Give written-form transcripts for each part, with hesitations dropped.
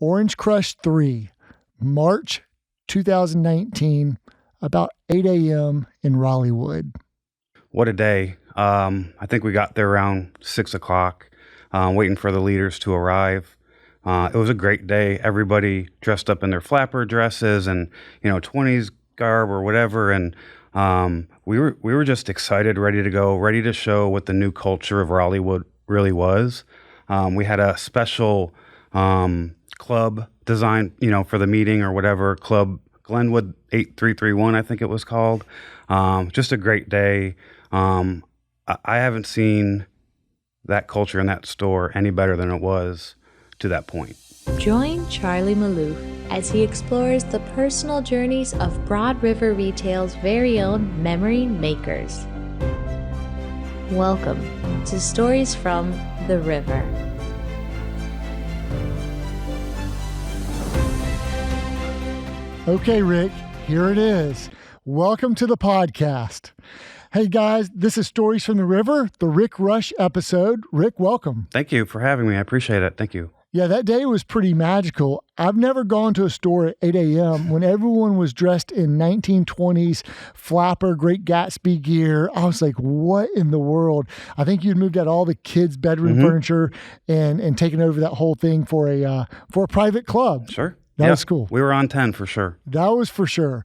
Orange Crush 3, March 2019, about 8 a.m. in Raleighwood. What a day. I think we got there around 6 o'clock, waiting for the leaders to arrive. It was a great day. Everybody dressed up in their flapper dresses and, 20s garb or whatever. And we were just excited, ready to go, ready to show what the new culture of Raleighwood really was. We had a special club design, for the meeting or whatever, Club Glenwood 8331, I think it was called. Just a great day. I haven't seen that culture in that store any better than it was to that point. Join Charlie Maloof as he explores the personal journeys of Broad River Retail's very own memory makers. Welcome to Stories from the River. Okay, Rick, here it is. Welcome to the podcast. Hey guys, this is Stories from the River, the Ric Rush episode. Rick, welcome. Thank you for having me. I appreciate it. Thank you. Yeah, that day was pretty magical. I've never gone to a store at 8 a.m. when everyone was dressed in 1920s flapper, Great Gatsby gear. I was like, what in the world? I think you'd moved out all the kids' bedroom furniture and taken over that whole thing for a private club. Sure. That was cool. We were on 10 for sure. That was for sure.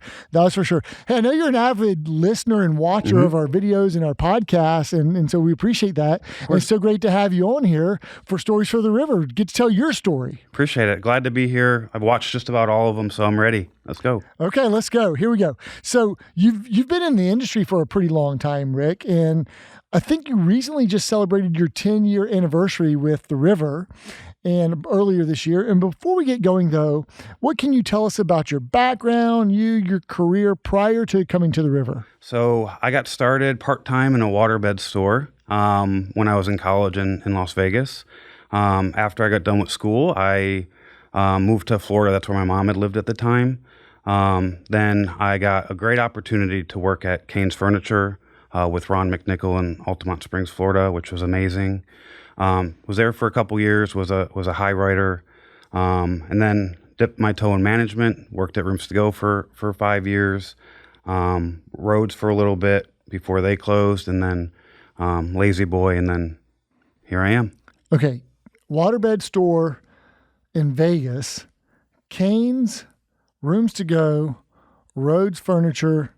Hey, I know you're an avid listener and watcher of our videos and our podcasts, and so we appreciate that. And it's so great to have you on here for Stories for the River. Get to tell your story. Appreciate it. Glad to be here. I've watched just about all of them, so I'm ready. Let's go. Okay, let's go. Here we go. So you've been in the industry for a pretty long time, Rick, and I think you recently just celebrated your 10-year anniversary with the River and earlier this year. And before we get going, though, what can you tell us about your background, your career prior to coming to the River? So I got started part-time in a waterbed store when I was in college in Las Vegas. After I got done with school, I moved to Florida. That's where my mom had lived at the time. Then I got a great opportunity to work at Kane's Furniture with Ron McNichol in Altamont Springs, Florida, which was amazing. Was there for a couple years, was a high writer, and then dipped my toe in management, worked at Rooms to Go for 5 years, Rhodes for a little bit before they closed, and then Lazy Boy, and then here I am. Okay, waterbed store in Vegas, Kane's, Rooms to Go, Rhodes Furniture,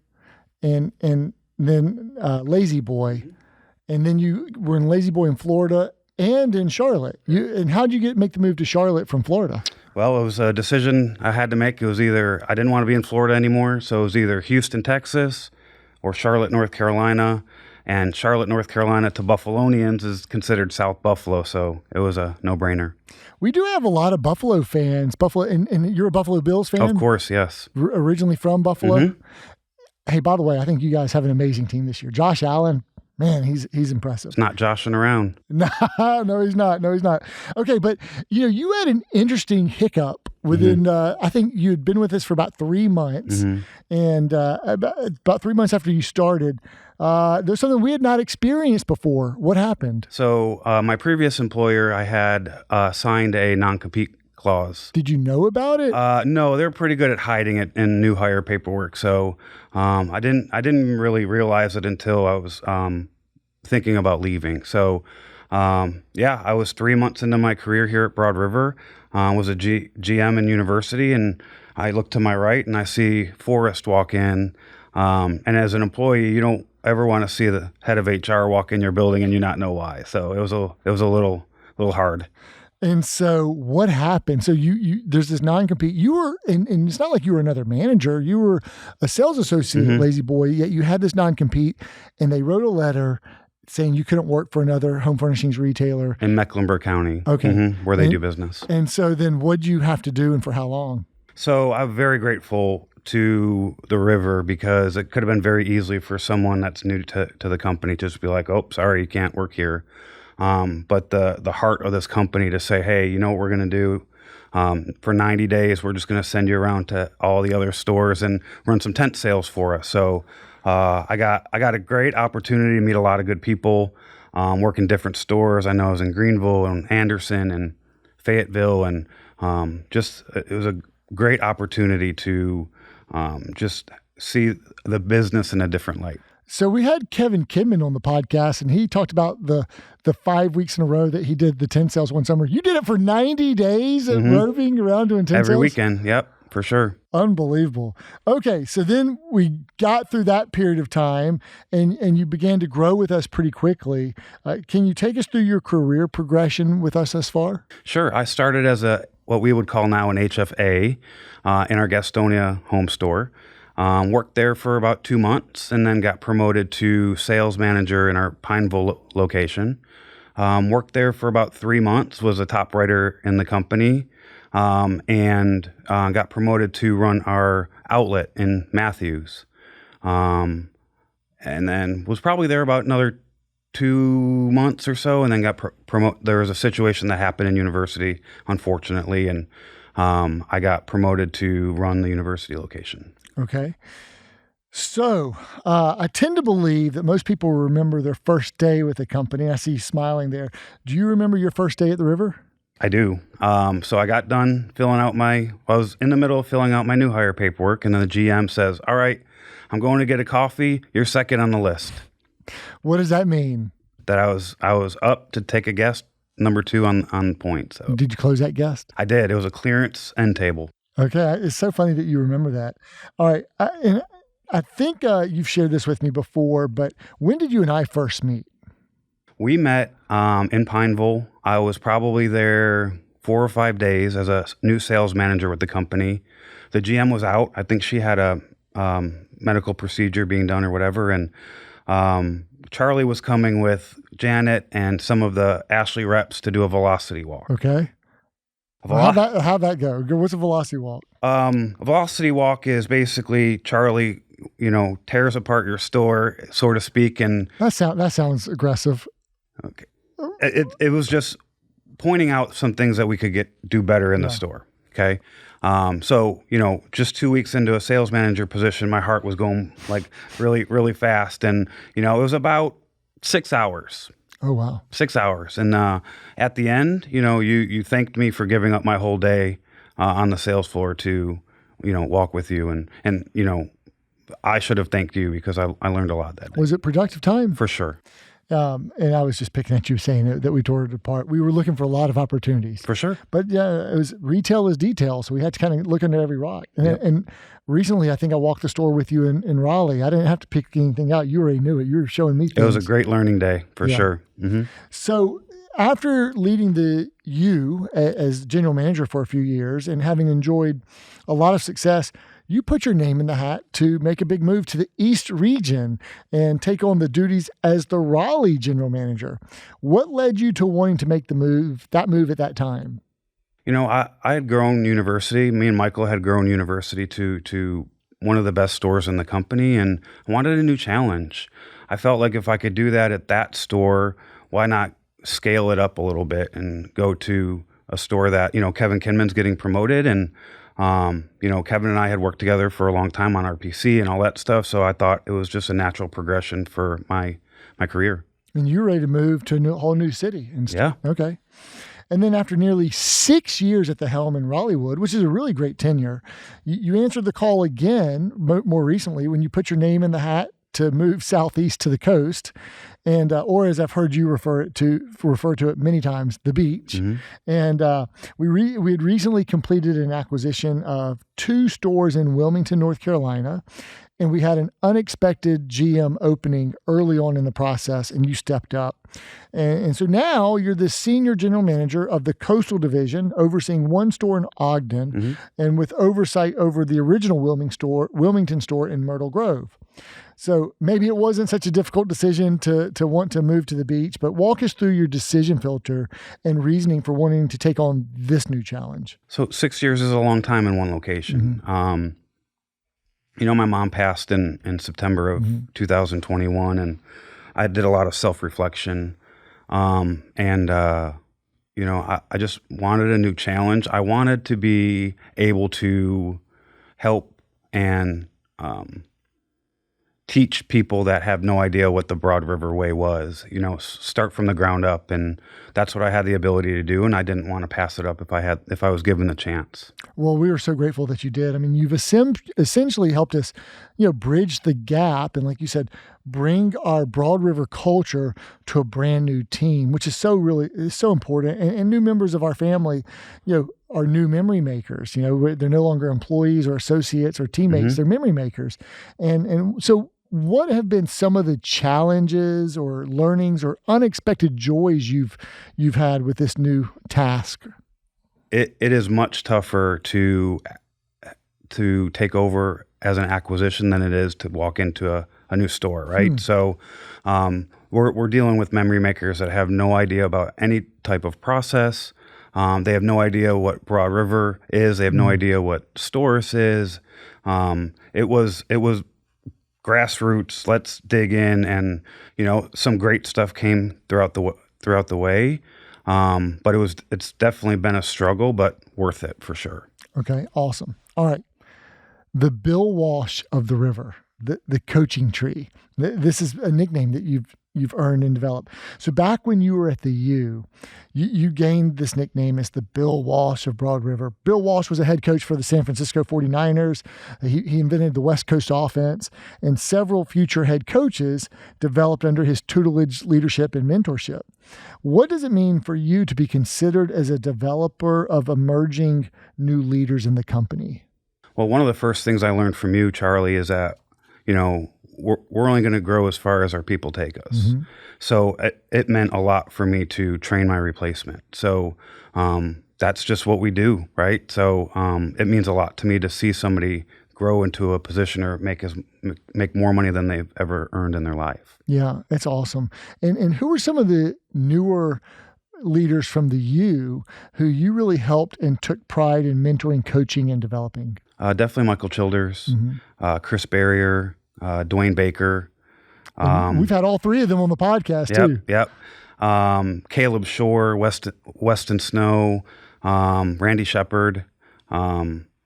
and then Lazy Boy, and then you were in Lazy Boy in Florida and in Charlotte. And how did you make the move to Charlotte from Florida? Well, it was a decision I had to make. It was either I didn't want to be in Florida anymore, so it was either Houston, Texas, or Charlotte, North Carolina. And Charlotte, North Carolina to Buffalonians is considered South Buffalo, so it was a no-brainer. We do have a lot of Buffalo fans. And you're a Buffalo Bills fan? Of course, yes. Originally from Buffalo? Hey, by the way, I think you guys have an amazing team this year. Josh Allen, man, he's impressive. It's not joshing around. No, he's not. Okay, but you had an interesting hiccup within. I think you had been with us for about 3 months, and about 3 months after you started, there's something we had not experienced before. What happened? So my previous employer, I had signed a non-compete clause. Did you know about it? No, they're pretty good at hiding it in new hire paperwork. So I didn't really realize it until I was thinking about leaving. So I was 3 months into my career here at Broad River. Was a GM in university, and I look to my right and I see Forrest walk in. And as an employee, you don't ever want to see the head of HR walk in your building and you not know why. So it was a little hard. And so what happened? So you there's this non-compete. You were, and it's not like you were another manager. You were a sales associate at Lazy Boy, yet you had this non-compete, and they wrote a letter saying you couldn't work for another home furnishings retailer. In Mecklenburg County. Okay. Where they do business. And so then what'd you have to do and for how long? So I'm very grateful to the River because it could have been very easily for someone that's new to the company to just be like, oh, sorry, you can't work here. But the heart of this company to say, hey, you know what we're going to do? For 90 days, we're just going to send you around to all the other stores and run some tent sales for us. So I got a great opportunity to meet a lot of good people, work in different stores. I know I was in Greenville and Anderson and Fayetteville and it was a great opportunity to just see the business in a different light. So we had Kevin Kidman on the podcast, and he talked about the 5 weeks in a row that he did the 10 sales one summer. You did it for 90 days at roving around doing 10 Every sales? weekend. Yep, for sure. Unbelievable. Okay, so then we got through that period of time, and you began to grow with us pretty quickly. Can you take us through your career progression with us thus far? Sure. I started as what we would call now an HFA in our Gastonia home store. Worked there for about 2 months and then got promoted to sales manager in our Pineville location. Worked there for about 3 months, was a top writer in the company, and got promoted to run our outlet in Matthews. And then was probably there about another 2 months or so, and then got promoted. There was a situation that happened in university, unfortunately, and I got promoted to run the university location. Okay. So I tend to believe that most people remember their first day with the company. I see you smiling there. Do you remember your first day at the river? I do. So I got done I was in the middle of filling out my new hire paperwork, and then the GM says, "All right, I'm going to get a coffee. You're second on the list." What does that mean? That I was up to take a guest, number 2 on point. So Did you close that guest? I did. It was a clearance end table. Okay. It's so funny that you remember that. All right. I think you've shared this with me before, but when did you and I first meet? We met in Pineville. I was probably there 4 or 5 days as a new sales manager with the company. The GM was out. I think she had a medical procedure being done or whatever. And Charlie was coming with Janet and some of the Ashley reps to do a velocity walk. Okay. How'd that go? What's a velocity walk? A velocity walk is basically Charlie, tears apart your store, so to speak. And that sounds aggressive. Okay. It was just pointing out some things that we could do better in the store. Okay. So, just 2 weeks into a sales manager position, my heart was going like really, really fast. And, it was about 6 hours. Oh, wow. 6 hours. And at the end, you thanked me for giving up my whole day on the sales floor to, walk with you. And I should have thanked you because I learned a lot that day. Was it productive time? For sure. And I was just picking at you saying that we tore it apart. We were looking for a lot of opportunities. For sure. But yeah, it was retail is detail. So we had to kind of look under every rock. And recently, I think I walked the store with you in Raleigh. I didn't have to pick anything out. You already knew it. You were showing me things. It was a great learning day for sure. Mm-hmm. So after leading you as general manager for a few years and having enjoyed a lot of success, you put your name in the hat to make a big move to the East region and take on the duties as the Raleigh general manager. What led you to wanting to make that move at that time? I had grown university. Me and Michael had grown university to one of the best stores in the company, and I wanted a new challenge. I felt like if I could do that at that store, why not scale it up a little bit and go to a store that, Kevin Kinman's getting promoted, and Kevin and I had worked together for a long time on RPC and all that stuff. So I thought it was just a natural progression for my career. And you're ready to move to a whole new city. Yeah. Okay. And then after nearly 6 years at the helm in Raleighwood, which is a really great tenure, you answered the call again more recently when you put your name in the hat to move southeast to the coast, and or as I've heard you refer to it many times, the beach. Mm-hmm. And we had recently completed an acquisition of 2 stores in Wilmington, North Carolina, and we had an unexpected GM opening early on in the process, and you stepped up. And so now you're the senior general manager of the coastal division, overseeing 1 store in Ogden, and with oversight over the original Wilmington store in Myrtle Grove. So maybe it wasn't such a difficult decision to want to move to the beach, but walk us through your decision filter and reasoning for wanting to take on this new challenge. So 6 years is a long time in one location. My mom passed in September of 2021, and I did a lot of self-reflection. I just wanted a new challenge. I wanted to be able to help and teach people that have no idea what the Broad River Way was, start from the ground up. And that's what I had the ability to do. And I didn't want to pass it up if I was given the chance. Well, we are so grateful that you did. I mean, you've essentially helped us, bridge the gap. And like you said, bring our Broad River culture to a brand new team, which is so important. And new members of our family, are new memory makers. They're no longer employees or associates or teammates. Mm-hmm. They're memory makers. And so what have been some of the challenges or learnings or unexpected joys you've had with this new task? It is much tougher to take over as an acquisition than it is to walk into a new store, right? So we're dealing with memory makers that have no idea about any type of process. They have no idea what Broad River is. They have no idea what Storrs is. It was grassroots. Let's dig in, and some great stuff came throughout the way. But it's definitely been a struggle, but worth it for sure. Okay, awesome. All right, the Bill Walsh of the river, the coaching tree. This is a nickname that you've earned and developed. So back when you were at the U, you gained this nickname as the Bill Walsh of Broad River. Bill Walsh was a head coach for the San Francisco 49ers. He invented the West Coast offense, and several future head coaches developed under his tutelage, leadership, and mentorship. What does it mean for you to be considered as a developer of emerging new leaders in the company? Well, one of the first things I learned from you, Charlie, is that, we're only going to grow as far as our people take us. Mm-hmm. So it meant a lot for me to train my replacement. So that's just what we do, right? So it means a lot to me to see somebody grow into a position or make more money than they've ever earned in their life. Yeah, it's awesome. And who are some of the newer leaders from the U who you really helped and took pride in mentoring, coaching, and developing? Definitely Michael Childers, Chris Barrier, Dwayne Baker. We've had all three of them on the podcast too. Yep. Caleb Shore, Weston Snow, Randy Shepard,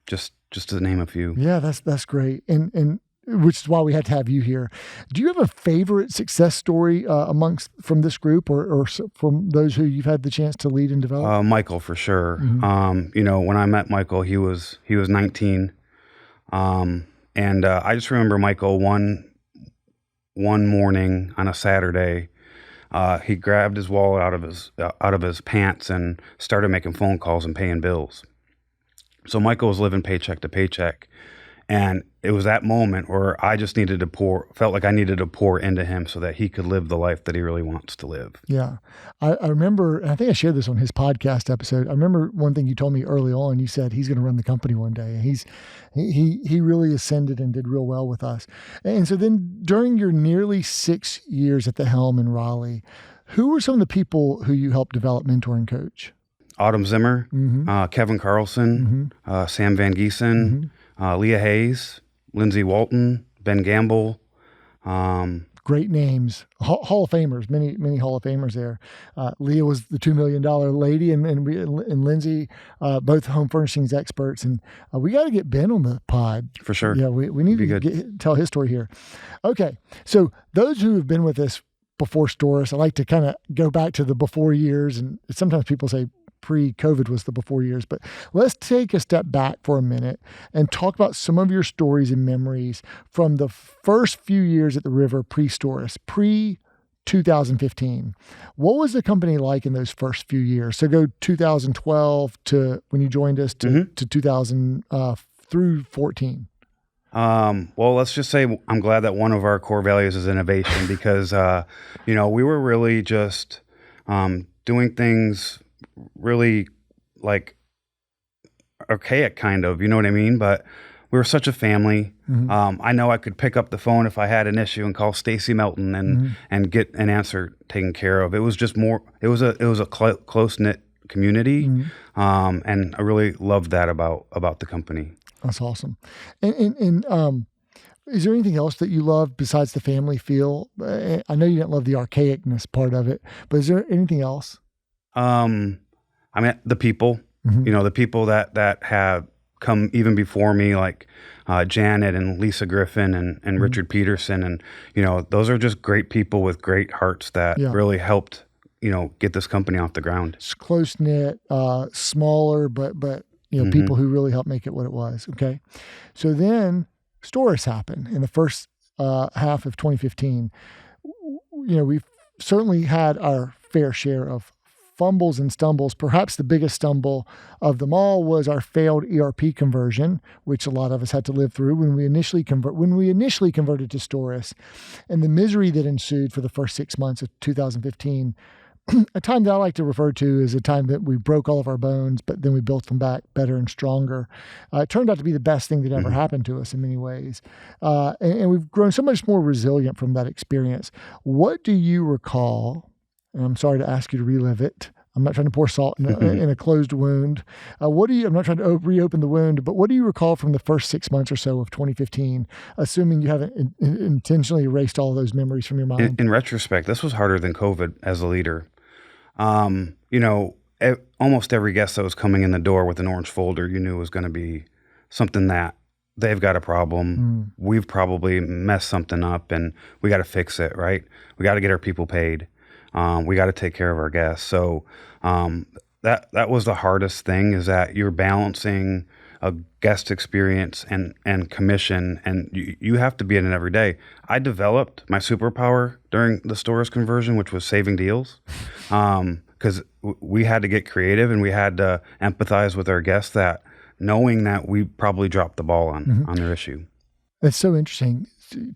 just to name a few. Yeah, that's great. And which is why we had to have you here. Do you have a favorite success story from this group or from those who you've had the chance to lead and develop? Michael, for sure. Mm-hmm. When I met Michael, he was 19. And I just remember Michael one morning on a Saturday, he grabbed his wallet out of his pants and started making phone calls and paying bills. So Michael was living paycheck to paycheck. And it was that moment where I just felt like I needed to pour into him so that he could live the life that he really wants to live. Yeah. I remember, and I think I shared this on his podcast episode. I remember one thing you told me early on. You said he's going to run the company one day. And he really ascended and did real well with us. And so then during your nearly 6 years at the helm in Raleigh, who were some of the people who you helped develop, mentor, and coach? Autumn Zimmer, Kevin Carlson, Sam Van Giesen, Leah Hayes, Lindsey Walton, Ben Gamble. Great names, Hall of Famers, many Hall of Famers there. Leah was the $2 million lady, and Lindsey, both home furnishings experts. And we got to get Ben on the pod. For sure. Yeah, we need to tell his story here. Okay, so those who have been with us before Storrs, I like to kind of go back to the before years, and sometimes people say pre-COVID was the before years, but let's take a step back for a minute and talk about some of your stories and memories from the first few years at the river pre-Storrs, pre-2015. What was the company like in those first few years? So go 2012 to when you joined us to 2000 through 14. Well, let's just say I'm glad that one of our core values is innovation because, we were really just doing things really like archaic kind of, you know what I mean? But we were such a family. Mm-hmm. I know I could pick up the phone if I had an issue and call Stacy Melton and get an answer taken care of. It was just more, it was a close-knit community. Mm-hmm. And I really loved that about the company. That's awesome. And is there anything else that you love besides the family feel? I know you didn't love the archaicness part of it, but is there anything else? The people, the people that have come even before me, like Janet and Lisa Griffin and Richard Peterson. And, those are just great people with great hearts that really helped, get this company off the ground. It's close-knit, smaller, but people who really helped make it what it was. Okay. So then Storis happened in the first half of 2015. We've certainly had our fair share of fumbles and stumbles. Perhaps the biggest stumble of them all was our failed ERP conversion, which a lot of us had to live through when we initially converted to Storis, and the misery that ensued for the first 6 months of 2015. A time that I like to refer to as a time that we broke all of our bones, but then we built them back better and stronger. It turned out to be the best thing that ever happened to us in many ways. And we've grown so much more resilient from that experience. What do you recall? And I'm sorry to ask you to relive it. I'm not trying to pour salt in a closed wound. I'm not trying to reopen the wound, but what do you recall from the first 6 months or so of 2015, assuming you haven't intentionally erased all of those memories from your mind? In retrospect, this was harder than COVID as a leader. Almost every guest that was coming in the door with an orange folder, you knew was going to be something that they've got a problem. We've probably messed something up and we got to fix it, right? We got to get our people paid. We got to take care of our guests. So that was the hardest thing, is that you're balancing a guest experience and commission, and you have to be in it every day. I developed my superpower during the Storis conversion, which was saving deals, because we had to get creative and we had to empathize with our guests, that knowing that we probably dropped the ball on their issue. That's so interesting.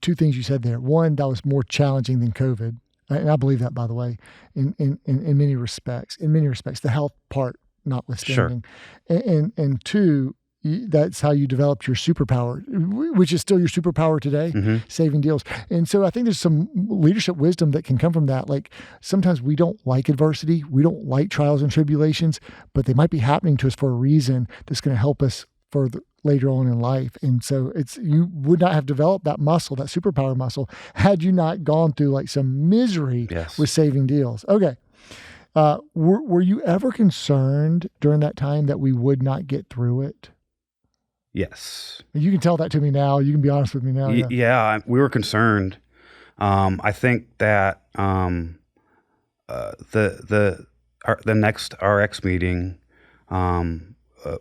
Two things you said there. One, that was more challenging than COVID. And I believe that, by the way, in many respects. In many respects, the health part notwithstanding. Sure. And two, that's how you developed your superpower, which is still your superpower today, saving deals. And so I think there's some leadership wisdom that can come from that. Like, sometimes we don't like adversity. We don't like trials and tribulations, but they might be happening to us for a reason that's going to help us further later on in life. And so you would not have developed that muscle, that superpower muscle, had you not gone through like some misery with saving deals. Okay. Were you ever concerned during that time that we would not get through it? Yes. You can tell that to me now. You can be honest with me now. Yeah, we were concerned. I think that the next RX meeting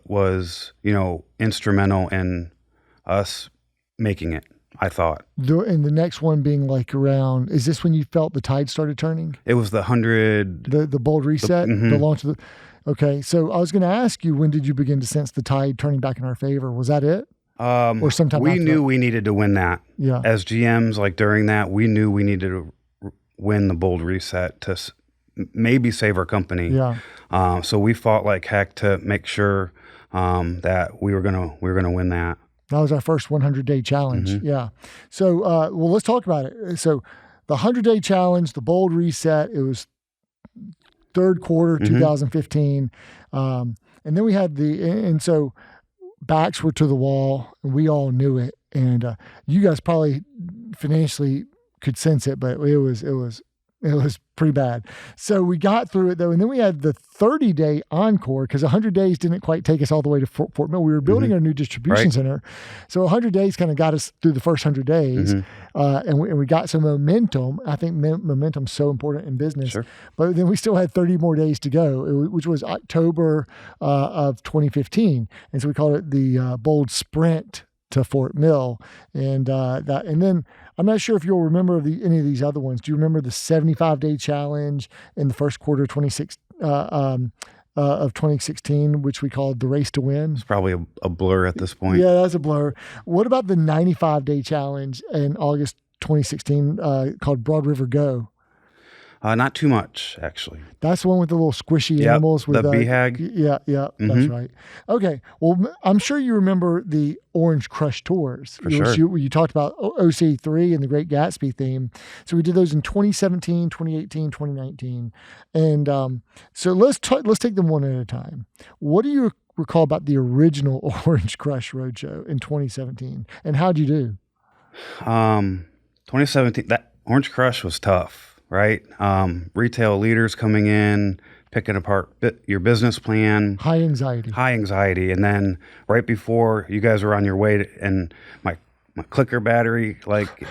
was, instrumental in us making it, I thought. And the next one being like around, is this when you felt the tide started turning? It was the 100. The bold reset, the launch of the... Okay, so I was going to ask you, when did you begin to sense the tide turning back in our favor? Was that it? Or sometime we after knew that? We needed to win that. Yeah. As GMs, like during that, we knew we needed to win the bold reset to maybe save our company. Yeah. So we fought like heck to make sure that we were gonna win that. That was our first 100-day challenge. Yeah. So, well, let's talk about it. So the 100-day challenge, the bold reset, it was third quarter 2015. And then we had and so backs were to the wall, and we all knew it. And you guys probably financially could sense it, but it was pretty bad. So we got through it though. And then we had the 30-day encore, because 100 days didn't quite take us all the way to Fort Mill. We were building our new distribution center. So 100 days kind of got us through the first 100 days. And we got some momentum. I think momentum's so important in business. Sure. But then we still had 30 more days to go, which was October of 2015. And so we called it the Bold Sprint to Fort Mill. And then I'm not sure if you'll remember any of these other ones. Do you remember the 75-day challenge in the first quarter of 2016, which we called the Race to Win? It's probably a blur at this point. Yeah, that's a blur. What about the 95-day challenge in August 2016 called Broad River Go? Not too much, actually. That's the one with the little squishy animals. With the BHAG. Yeah, that's right. Okay, well, I'm sure you remember the Orange Crush tours. For sure. You talked about OC3 and the Great Gatsby theme. So we did those in 2017, 2018, 2019. And so let's take them one at a time. What do you recall about the original Orange Crush Roadshow in 2017? And how'd you do? 2017, that Orange Crush was tough. Right? Retail leaders coming in, picking apart your business plan. High anxiety. High anxiety. And then right before you guys were on your way and my clicker battery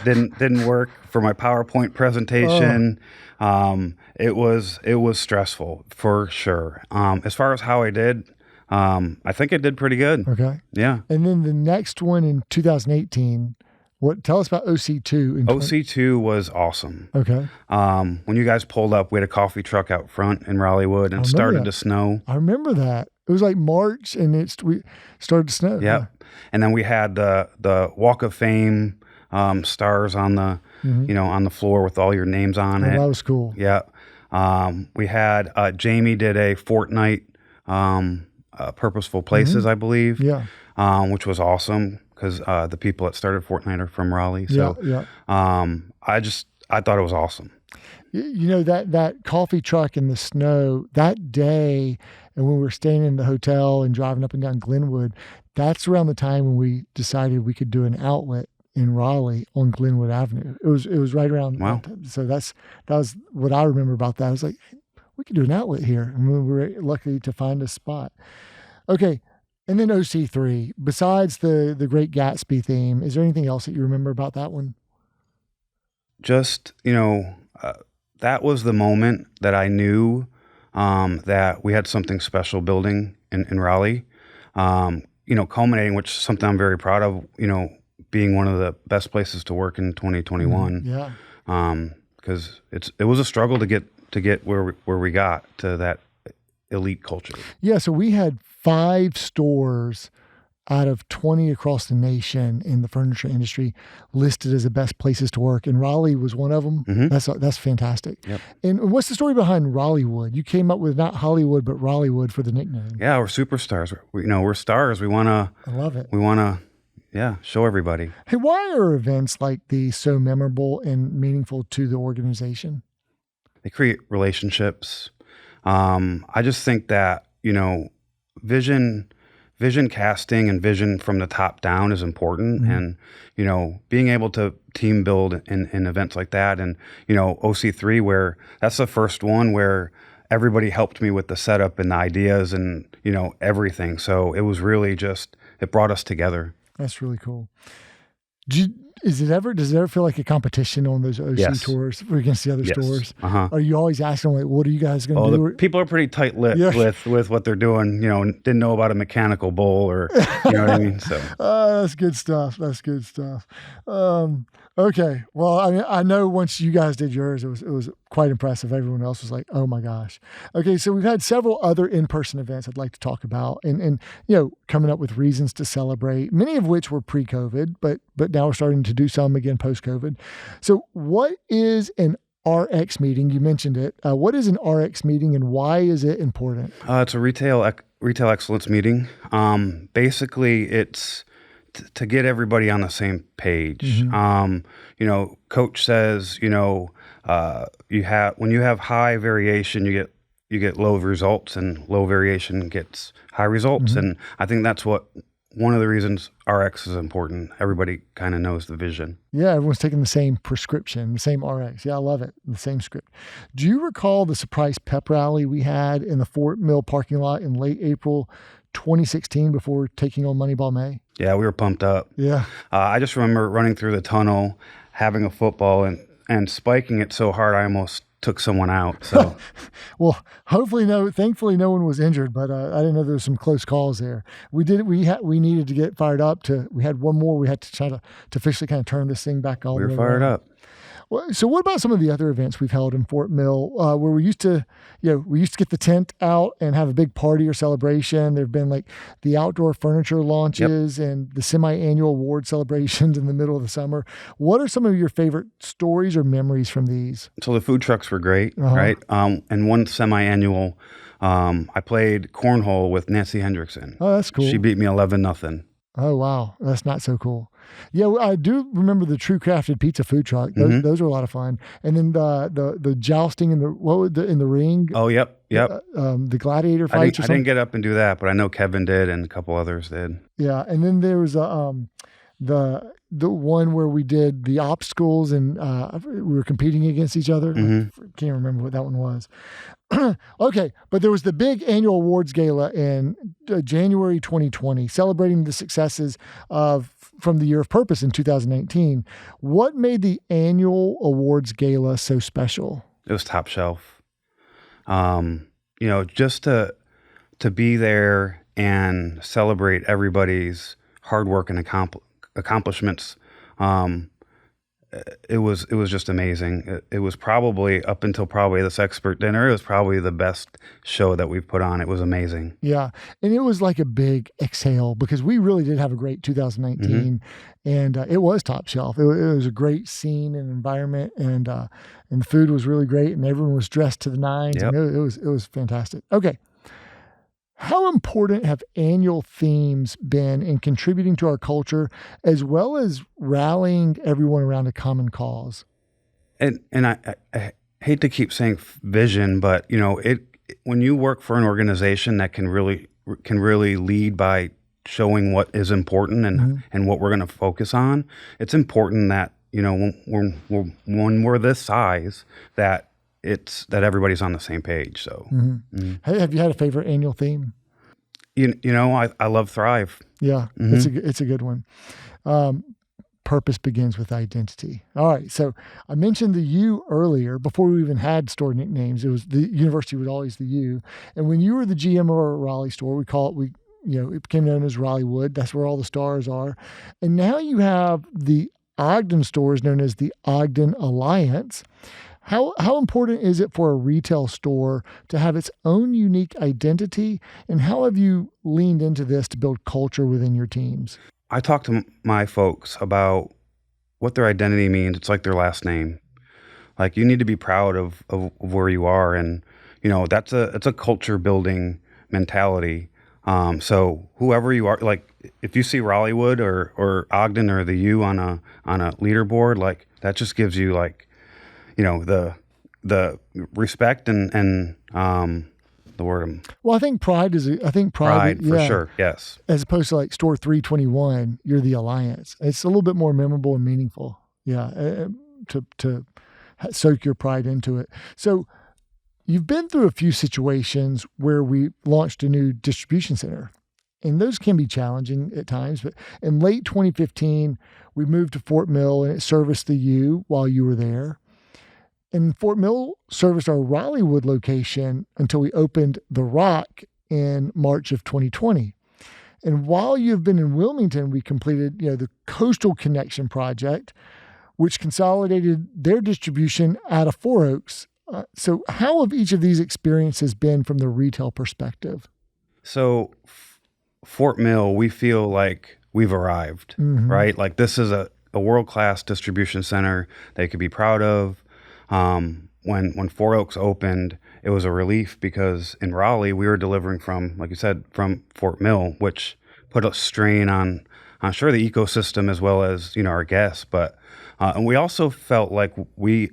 didn't work for my PowerPoint presentation. It was stressful for sure. As far as how I did, I think I did pretty good. Okay. Yeah. And then the next one in 2018, tell us about OC2. OC2 was awesome. Okay. When you guys pulled up, we had a coffee truck out front in Raleighwood and it started to snow. I remember that. It was like March and we started to snow. Yeah. And then we had the Walk of Fame stars on the on the floor with all your names on it. That was cool. Yeah. We had Jamie did a Fortnite Purposeful Places, I believe. Yeah. Which was awesome because the people that started Fortnite are from Raleigh. So I thought it was awesome. That coffee truck in the snow that day, and when we were staying in the hotel and driving up and down Glenwood, that's around the time when we decided we could do an outlet in Raleigh on Glenwood Avenue. It was right around. Wow. So that was what I remember about that. I was like, hey, we could do an outlet here, and we were lucky to find a spot. Okay. And then OC3, besides the Great Gatsby theme, is there anything else that you remember about that one? Just, that was the moment that I knew that we had something special building in Raleigh, culminating, which is something I'm very proud of, being one of the best places to work in 2021. Yeah. Because it was a struggle to get where we got to that elite culture. Yeah. So we had 5 stores out of 20 across the nation in the furniture industry listed as the best places to work. And Raleigh was one of them. Mm-hmm. That's fantastic. Yep. And what's the story behind Raleighwood? You came up with not Hollywood, but Raleighwood for the nickname. Yeah, we're superstars. We're stars. We want to. I love it. We want to, show everybody. Hey, why are events like these so memorable and meaningful to the organization? They create relationships. I just think that, vision casting and vision from the top down is important. And, being able to team build in events like that. And, OC3, where that's the first one where everybody helped me with the setup and the ideas and, everything. So it was really it brought us together. That's really cool. Does it ever feel like a competition on those OC tours against the other stores? Uh-huh. Are you always asking, like, what are you guys going to do? The people are pretty tight-lipped with what they're doing. Didn't know about a mechanical bull or, you know what I mean? So that's good stuff. Okay. Well, I know once you guys did yours, it was quite impressive. Everyone else was like, oh my gosh. Okay. So we've had several other in-person events I'd like to talk about and coming up with reasons to celebrate, many of which were pre-COVID, but now we're starting to do some again post-COVID. So what is an RX meeting? You mentioned it. What is an RX meeting and why is it important? It's a retail excellence meeting. Basically, it's to get everybody on the same page. Mm-hmm. Coach says, when you have high variation, you get low results, and low variation gets high results. Mm-hmm. And I think that's one of the reasons RX is important. Everybody kind of knows the vision. Yeah, everyone's taking the same prescription, the same RX. Yeah, I love it. The same script. Do you recall the surprise pep rally we had in the Fort Mill parking lot in late April 2016 before taking on Moneyball May? Yeah, we were pumped up. Yeah. I just remember running through the tunnel, having a football and spiking it so hard I almost took someone out. So, well, thankfully no one was injured, but I didn't know there was some close calls there. We needed to get fired up we had one more. We had to try to officially kind of turn this thing back on. We were fired up. So what about some of the other events we've held in Fort Mill, where we used to get the tent out and have a big party or celebration? There've been like the outdoor furniture launches and the semi-annual award celebrations in the middle of the summer. What are some of your favorite stories or memories from these? So the food trucks were great, right? And one semi-annual, I played cornhole with Nancy Hendrickson. Oh, that's cool. She beat me 11-0. Oh, wow. That's not so cool. Yeah, I do remember the True Crafted Pizza food truck. Those were a lot of fun. And then the jousting in the ring. Oh, yep. The gladiator fights. I didn't get up and do that, but I know Kevin did and a couple others did. Yeah, and then there was the the one where we did the obstacles and we were competing against each other? Mm-hmm. I can't remember what that one was. Okay, but there was the big annual awards gala in January 2020, celebrating the successes from the Year of Purpose in 2019. What made the annual awards gala so special? It was top shelf. Just to be there and celebrate everybody's hard work and accomplishments. It was just amazing. It was probably, up until probably this expert dinner, it was probably the best show that we've put on. It was amazing. Yeah. And it was like a big exhale because we really did have a great 2019 and it was top shelf. It was a great scene and environment and the food was really great and everyone was dressed to the nines. Yep. And it was fantastic. Okay. How important have annual themes been in contributing to our culture as well as rallying everyone around a common cause? And I hate to keep saying vision, but when you work for an organization that can really lead by showing what is important and what we're going to focus on, it's important that when we're this size that everybody's on the same page. So, Hey, have you had a favorite annual theme? I love Thrive. Yeah, it's a good one. Purpose begins with identity. All right, so I mentioned the U earlier before we even had store nicknames. It was the university was always the U, and when you were the GM of our Raleigh store, it became known as Raleighwood. That's where all the stars are, and now you have the Ogden stores known as the Ogden Alliance. How important is it for a retail store to have its own unique identity, and how have you leaned into this to build culture within your teams? I talk to my folks about what their identity means. It's like their last name. Like, you need to be proud of where you are, and it's a culture building mentality. So whoever you are, like if you see Raleighwood or Ogden or the U on a leaderboard, like that just gives you like the respect and the word. Well, I think pride Pride for sure. Yes. As opposed to like store 321, you're the Alliance. It's a little bit more memorable and meaningful. Yeah. To soak your pride into it. So you've been through a few situations where we launched a new distribution center, and those can be challenging at times. But in late 2015, we moved to Fort Mill and it serviced the U while you were there. And Fort Mill serviced our Raleighwood location until we opened The Rock in March of 2020. And while you've been in Wilmington, we completed, the Coastal Connection project, which consolidated their distribution out of Four Oaks. So how have each of these experiences been from the retail perspective? So Fort Mill, we feel like we've arrived, right? Like this is a world-class distribution center they could be proud of. When Four Oaks opened, it was a relief because in Raleigh, we were delivering from, like you said, from Fort Mill, which put a strain on sure the ecosystem as well as, our guests. But, and we also felt like we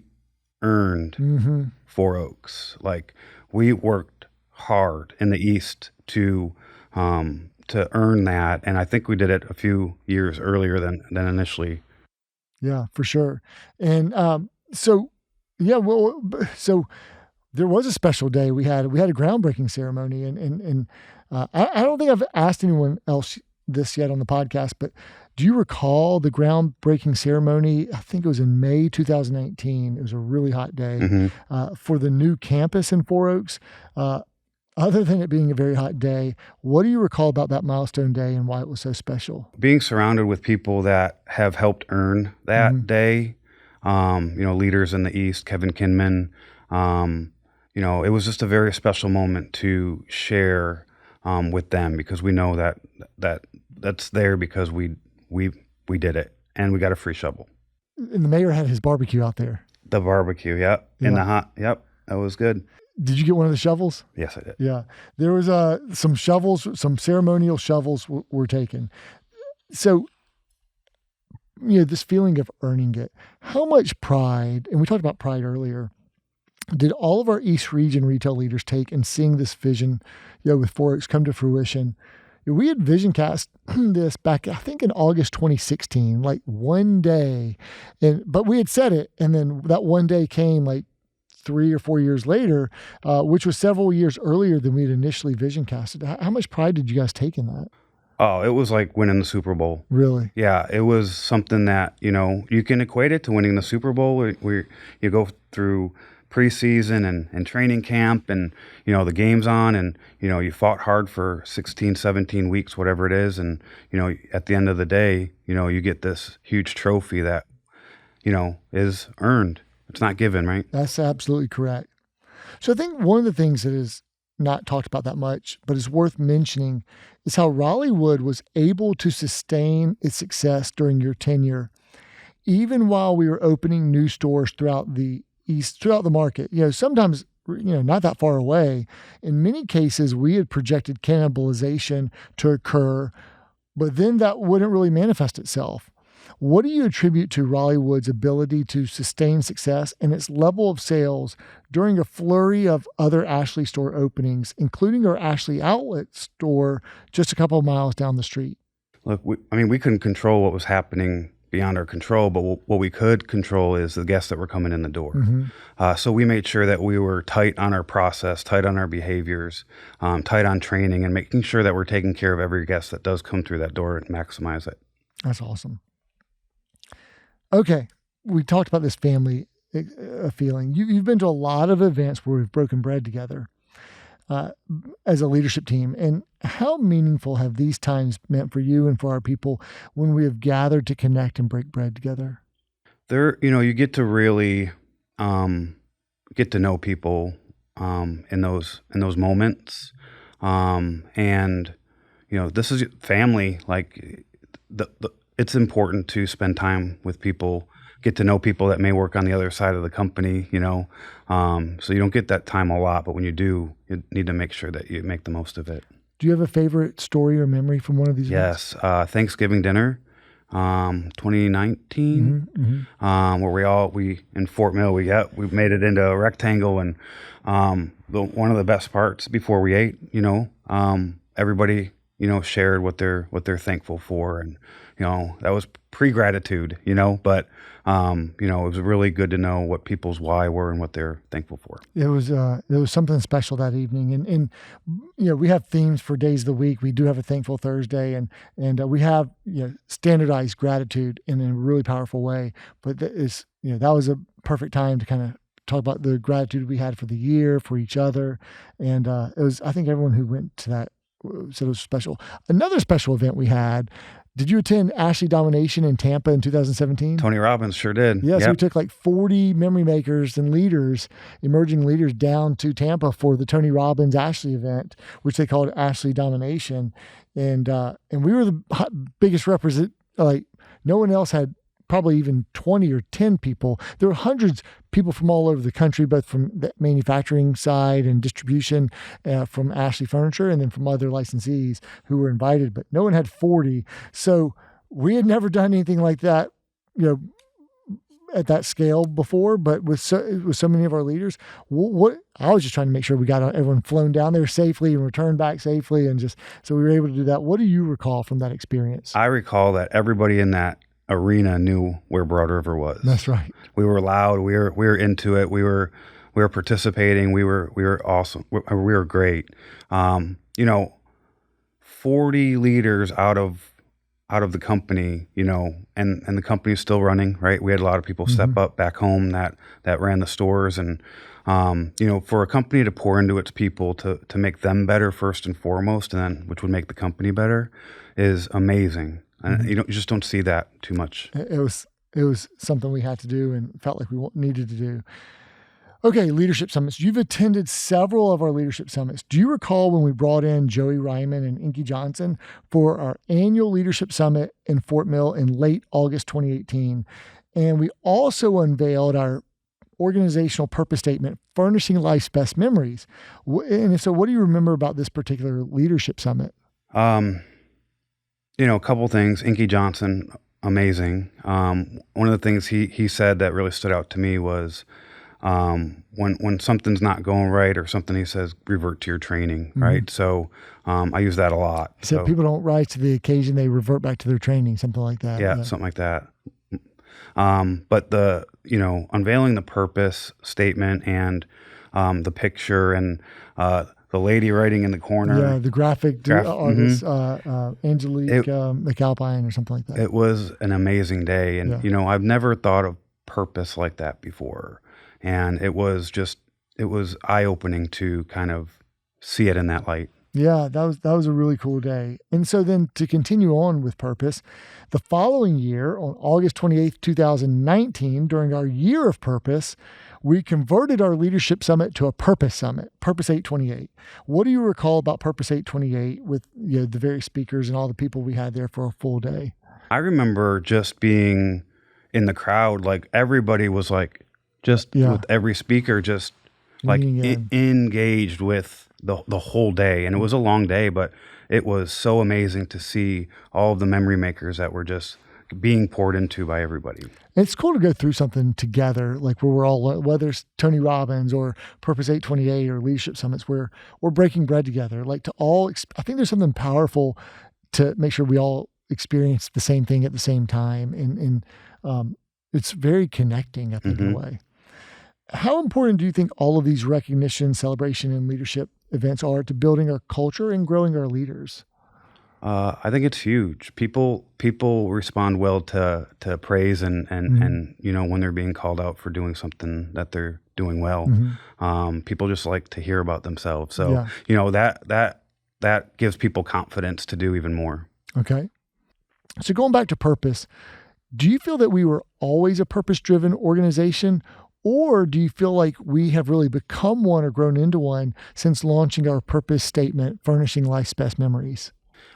earned Four Oaks. Like we worked hard in the East to earn that. And I think we did it a few years earlier than initially. Yeah, for sure. And, so there was a special day. We had a groundbreaking ceremony, and I don't think I've asked anyone else this yet on the podcast, but do you recall the groundbreaking ceremony? I think it was in May 2019. It was a really hot day for the new campus in Four Oaks. Other than it being a very hot day, what do you recall about that milestone day and why it was so special? Being surrounded with people that have helped earn that day. Leaders in the East, Kevin Kinman, it was just a very special moment to share with them because we know that's there because we did it and we got a free shovel. And the mayor had his barbecue out there. The barbecue, yep. In the hot, yep. That was good. Did you get one of the shovels? Yes, I did. Yeah. There was some shovels, some ceremonial shovels were taken. So, this feeling of earning it, how much pride, and we talked about pride earlier, did all of our East region retail leaders take in seeing this vision, with Four Oaks come to fruition? We had vision cast this back, I think, in August 2016, like one day, but we had said it, and then that one day came like 3 or 4 years later, which was several years earlier than we had initially vision casted. How much pride did you guys take in that? Oh, it was like winning the Super Bowl. Really? Yeah, it was something that, you can equate it to winning the Super Bowl, where you go through preseason and training camp and, the game's on, and, you fought hard for 16, 17 weeks, whatever it is. And, at the end of the day, you get this huge trophy that, is earned. It's not given, right? That's absolutely correct. So I think one of the things that is not talked about that much, but is worth mentioning, is how Raleigh Wood was able to sustain its success during your tenure, even while we were opening new stores throughout the market. Sometimes, not that far away. In many cases, we had projected cannibalization to occur, but then that wouldn't really manifest itself. What do you attribute to Raleigh Wood's ability to sustain success and its level of sales during a flurry of other Ashley store openings, including our Ashley outlet store just a couple of miles down the street? Look, we couldn't control what was happening beyond our control, but what we could control is the guests that were coming in the door. Mm-hmm. So we made sure that we were tight on our process, tight on our behaviors, tight on training, and making sure that we're taking care of every guest that does come through that door and maximize it. That's awesome. Okay, we talked about this family feeling. You've been to a lot of events where we've broken bread together as a leadership team. And how meaningful have these times meant for you and for our people when we have gathered to connect and break bread together? You get to really get to know people in those moments, and this is family. Like it's important to spend time with people, get to know people that may work on the other side of the company, so you don't get that time a lot, but when you do, you need to make sure that you make the most of it. Do you have a favorite story or memory from one of these events? Yes. Thanksgiving dinner, 2019, where we in Fort Mill, we made it into a rectangle, and one of the best parts before we ate, everybody, shared what they're thankful for, and that was pre-gratitude, but it was really good to know what people's why were and what they're thankful for. There was something special that evening, and we have themes for days of the week. We do have a Thankful Thursday, and we have standardized gratitude in a really powerful way. But that was a perfect time to kind of talk about the gratitude we had for the year, for each other, and it was. I think everyone who went to that said it was special. Another special event we had. Did you attend Ashley Domination in Tampa in 2017? Tony Robbins sure did. Yes, we took like 40 memory makers and emerging leaders down to Tampa for the Tony Robbins Ashley event, which they called Ashley Domination. And we were the biggest like no one else had probably even 20 or 10 people. There were hundreds of people from all over the country, both from the manufacturing side and distribution, from Ashley Furniture, and then from other licensees who were invited, but no one had 40. So we had never done anything like that, at that scale before, but with so many of our leaders, I was just trying to make sure we got everyone flown down there safely and returned back safely, and just so we were able to do that. What do you recall from that experience? I recall that everybody in that arena knew where Broad River was. That's right. We were loud. We were into it. We were participating. We were awesome. We were great. 40 leaders out of the company, and the company is still running, right? We had a lot of people step up back home that ran the stores, and for a company to pour into its people to make them better first and foremost, and then which would make the company better, is amazing. And you just don't see that too much. It was something we had to do and felt like we needed to do. Okay, leadership summits. You've attended several of our leadership summits. Do you recall when we brought in Joey Ryman and Inky Johnson for our annual leadership summit in Fort Mill in late August 2018? And we also unveiled our organizational purpose statement, Furnishing Life's Best Memories. And so what do you remember about this particular leadership summit? A couple things. Inky Johnson, amazing. One of the things he said that really stood out to me was when something's not going right or something, he says, revert to your training, right? So I use that a lot. So people don't rise to the occasion, they revert back to their training, something like that. Yeah, something like that. But unveiling the purpose statement and the picture and the lady writing in the corner. Yeah, the graphic artist, Angelique McAlpine or something like that. It was an amazing day. And, I've never thought of purpose like that before. And it was eye-opening to kind of see it in that light. Yeah, that was a really cool day. And so then to continue on with purpose, the following year on August 28th, 2019, during our year of purpose, we converted our leadership summit to a purpose summit, Purpose 828. What do you recall about Purpose 828 with the various speakers and all the people we had there for a full day? I remember just being in the crowd, like everybody was like, with every speaker, just like engaged with the whole day. And it was a long day, but it was so amazing to see all of the memory makers that were just being poured into by everybody. It's cool to go through something together, like where we're all, whether it's Tony Robbins or Purpose 828 or leadership summits, where we're breaking bread together, like I think there's something powerful to make sure we all experience the same thing at the same time. And it's very connecting, I think, in a way. How important do you think all of these recognition, celebration, and leadership events are to building our culture and growing our leaders? I think it's huge. People respond well to praise and when they're being called out for doing something that they're doing well. People just like to hear about themselves. So that gives people confidence to do even more. Okay. So going back to purpose, do you feel that we were always a purpose-driven organization? Or do you feel like we have really become one or grown into one since launching our purpose statement, Furnishing Life's Best Memories?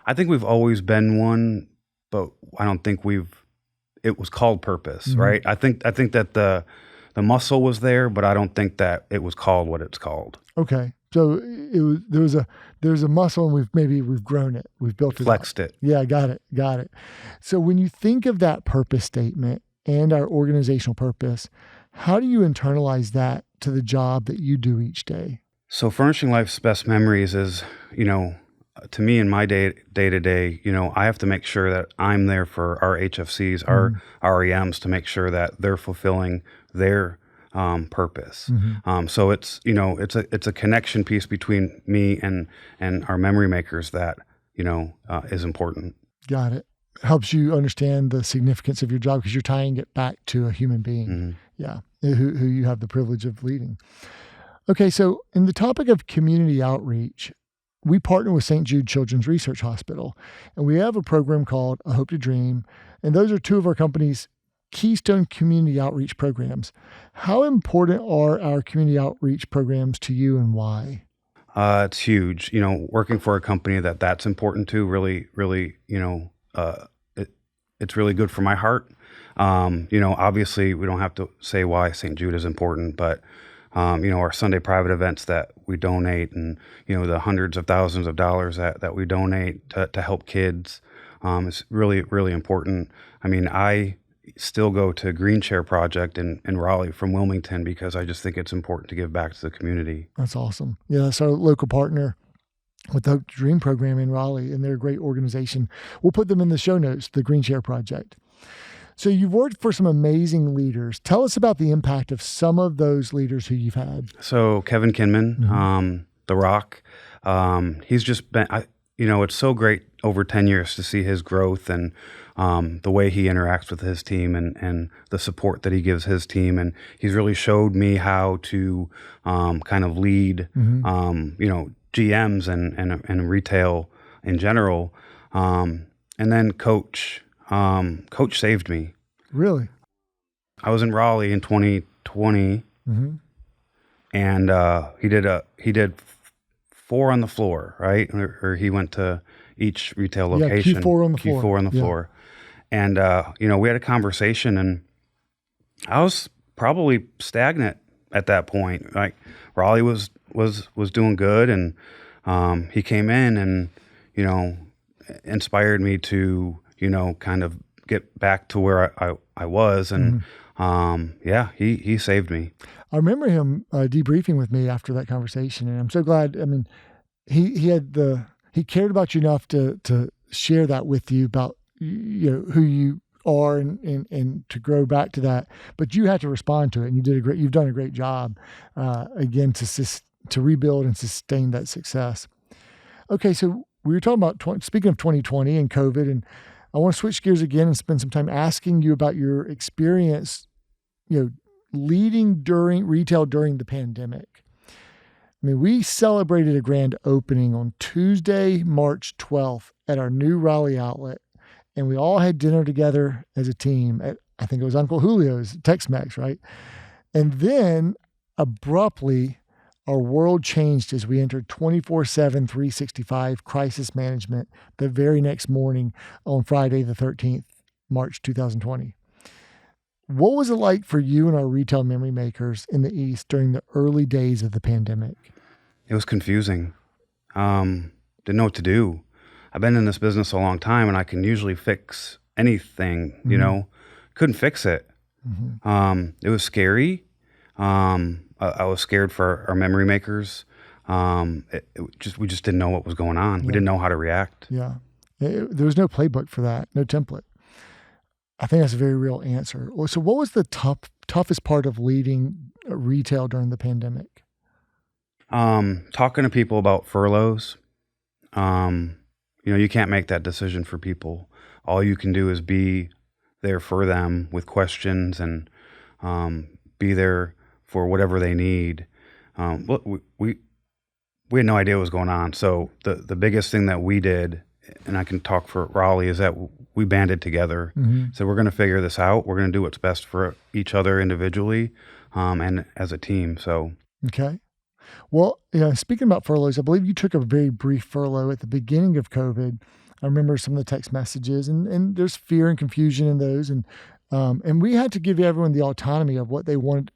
I think we've always been one, but I don't think it was called purpose, right? I think that the muscle was there, but I don't think that it was called what it's called. Okay. So there's a muscle and we've grown it. We've built it. Flexed it. Yeah, got it. So when you think of that purpose statement and our organizational purpose, how do you internalize that to the job that you do each day? So Furnishing Life's Best Memories is, to me in my day to day, I have to make sure that I'm there for our HFCs, our REMs, to make sure that they're fulfilling their purpose. So it's it's a connection piece between me and our memory makers that is important. Got it. Helps you understand the significance of your job because you're tying it back to a human being. Yeah, who you have the privilege of leading. Okay, so in the topic of community outreach, we partner with St. Jude Children's Research Hospital, and we have a program called A Hope to Dream, and those are two of our company's keystone community outreach programs. How important are our community outreach programs to you and why? It's huge. Working for a company that's important to, really, it's really good for my heart. Obviously we don't have to say why St. Jude is important, but our Sunday private events that we donate and, the hundreds of thousands of dollars that we donate to help kids, is really, really important. I mean, I still go to Green Chair Project in Raleigh from Wilmington because I just think it's important to give back to the community. That's awesome. Yeah, that's our local partner with the Hope to Dream program in Raleigh, and they're a great organization. We'll put them in the show notes, the Green Chair Project. So you've worked for some amazing leaders. Tell us about the impact of some of those leaders who you've had. So Kevin Kinman, The Rock, he's just been, it's so great over 10 years to see his growth and the way he interacts with his team and the support that he gives his team. And he's really showed me how to kind of lead, GMs and retail in general. And then Coach saved me. Really? I was in Raleigh in 2020, and he did 4 on the floor, right? Or he went to each retail location. Q4 on the floor. Q4 on the floor. And we had a conversation, and I was probably stagnant at that point. Like Raleigh was doing good, and he came in and inspired me to kind of get back to where I was, and yeah, he saved me. I remember him debriefing with me after that conversation, and I'm so glad. I mean, he cared about you enough to share that with you about who you are and to grow back to that. But you had to respond to it, and you've done a great job again to rebuild and sustain that success. Okay, so we were talking about speaking of 2020 and COVID, and I want to switch gears again and spend some time asking you about your experience, leading retail during the pandemic. I mean, we celebrated a grand opening on Tuesday, March 12th at our new Raleigh outlet, and we all had dinner together as a team at, I think it was Uncle Julio's, Tex-Mex, right? And then abruptly, our world changed as we entered 24/7, 365 crisis management the very next morning on Friday the 13th, March 2020. What was it like for you and our retail memory makers in the East during the early days of the pandemic? It was confusing. Didn't know what to do. I've been in this business a long time, and I can usually fix anything, couldn't fix it. It was scary. I was scared for our memory makers. We just didn't know what was going on. Yeah. We didn't know how to react. Yeah. There was no playbook for that, no template. I think that's a very real answer. So what was the toughest part of leading retail during the pandemic? Talking to people about furloughs. You can't make that decision for people. All you can do is be there for them with questions and be there for whatever they need. We had no idea what was going on. So the biggest thing that we did, and I can talk for Raleigh, is that we banded together. So we're going to figure this out. We're going to do what's best for each other individually and as a team. So okay. Well, speaking about furloughs, I believe you took a very brief furlough at the beginning of COVID. I remember some of the text messages, and there's fear and confusion in those, and we had to give everyone the autonomy of what they wanted.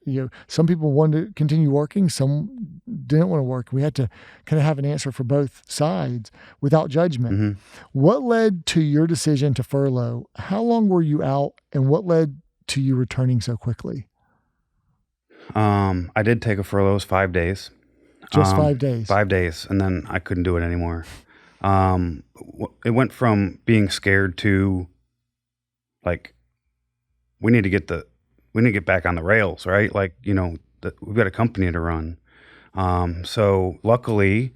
Some people wanted to continue working, some didn't want to work. We had to kind of have an answer for both sides without judgment. What led to your decision to furlough? How long were you out, and what led to you returning so quickly? I did take a furlough. It was 5 days. Just 5 days? 5 days, and then I couldn't do it anymore. It went from being scared to like, we need to get back on the rails, right? Like, we've got a company to run. So luckily,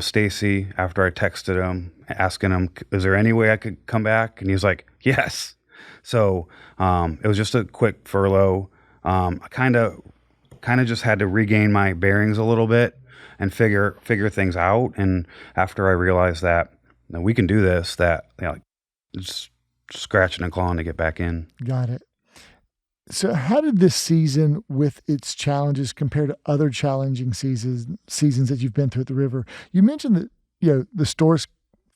Stacy, after I texted him, asking him, is there any way I could come back? And he was like, yes. So, it was just a quick furlough. I kind of just had to regain my bearings a little bit and figure things out. And after I realized that we can do this, just scratching and clawing to get back in. Got it. So how did this season with its challenges compare to other challenging seasons that you've been through at the river? You mentioned that, the store's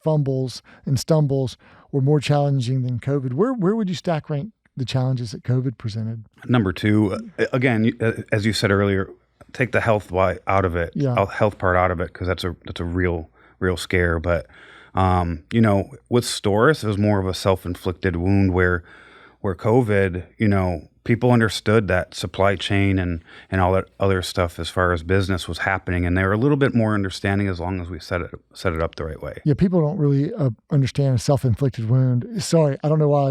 fumbles and stumbles were more challenging than COVID. Where would you stack rank the challenges that COVID presented? Number 2, again, as you said earlier, take the health out of it, health part out of it, because that's a real scare. But with stores, it was more of a self-inflicted wound where COVID, people understood that supply chain and all that other stuff as far as business was happening, and they were a little bit more understanding as long as we set it up the right way. Yeah, people don't really understand a self-inflicted wound. Sorry, I don't know why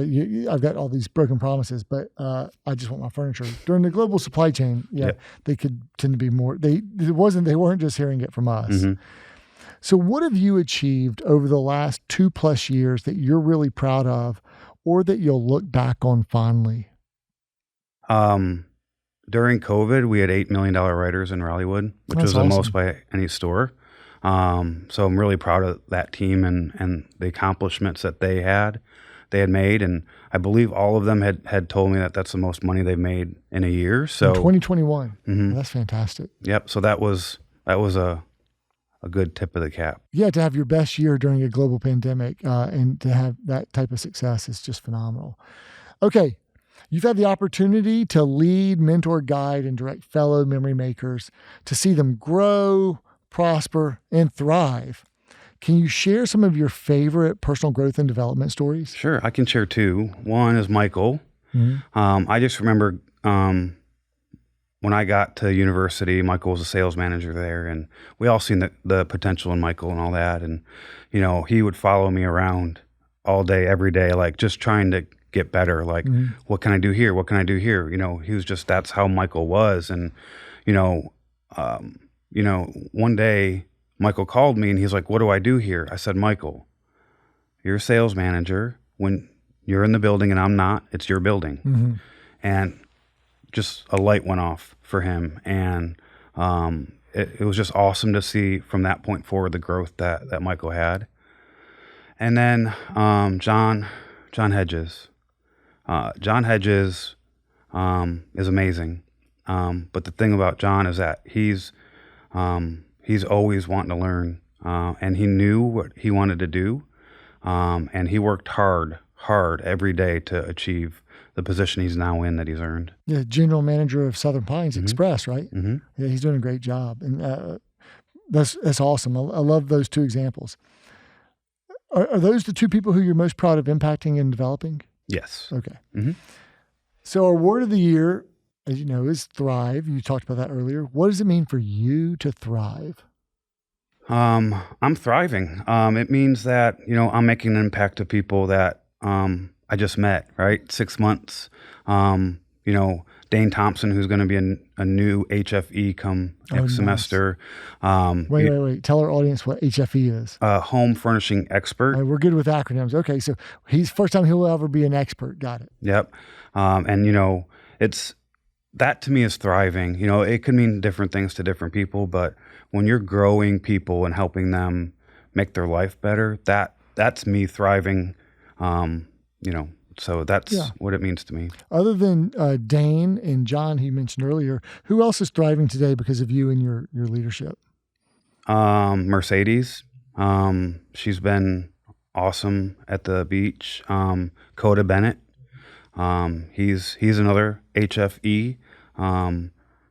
I've got all these broken promises, but I just want my furniture. During the global supply chain, they could tend to be more. They weren't just hearing it from us. So, what have you achieved over the last 2+ years that you're really proud of, or that you'll look back on fondly? During COVID, we had $8 million writers in Raleighwood, which was awesome. The most by any store. So I'm really proud of that team and the accomplishments that they had made. And I believe all of them had told me that that's the most money they've made in a year. So in 2021. That's fantastic. Yep. So that was a good tip of the cap. Yeah, to have your best year during a global pandemic and to have that type of success is just phenomenal. Okay. You've had the opportunity to lead, mentor, guide, and direct fellow memory makers to see them grow, prosper, and thrive. Can you share some of your favorite personal growth and development stories? Sure. I can share 2. One is Michael. I just remember when I got to university, Michael was a sales manager there, and we all seen the potential in Michael and all that. And, he would follow me around all day, every day, like just trying to get better. Like, what can I do here? What can I do here? He was just, that's how Michael was. And, one day Michael called me and he's like, what do I do here? I said, Michael, you're a sales manager. When you're in the building and I'm not, it's your building. And just a light went off for him. And it was just awesome to see from that point forward the growth that Michael had. And then John Hedges. John Hedges is amazing. But the thing about John is that he's always wanting to learn, and he knew what he wanted to do, and he worked hard every day to achieve the position he's now in that he's earned. Yeah, general manager of Southern Pines Express, right? Yeah, he's doing a great job, and that's awesome. I love those two examples. Are those the two people who you're most proud of impacting and developing? Yes. Okay. So our word of the year, as you know, is thrive. You talked about that earlier. What does it mean for you to thrive? I'm thriving. It means that, I'm making an impact to people that I just met, right? 6 months. Dane Thompson, who's going to be a new HFE come next semester. Wait. Tell our audience what HFE is. Home furnishing expert. We're good with acronyms. Okay, so he's first time he'll ever be an expert. Got it. Yep. And, it's that to me is thriving. It could mean different things to different people, but when you're growing people and helping them make their life better, that's me thriving. So that's what it means to me. Other than Dane and John, he mentioned earlier, who else is thriving today because of you and your leadership? Mercedes. She's been awesome at the beach. Coda Bennett. He's another HFE.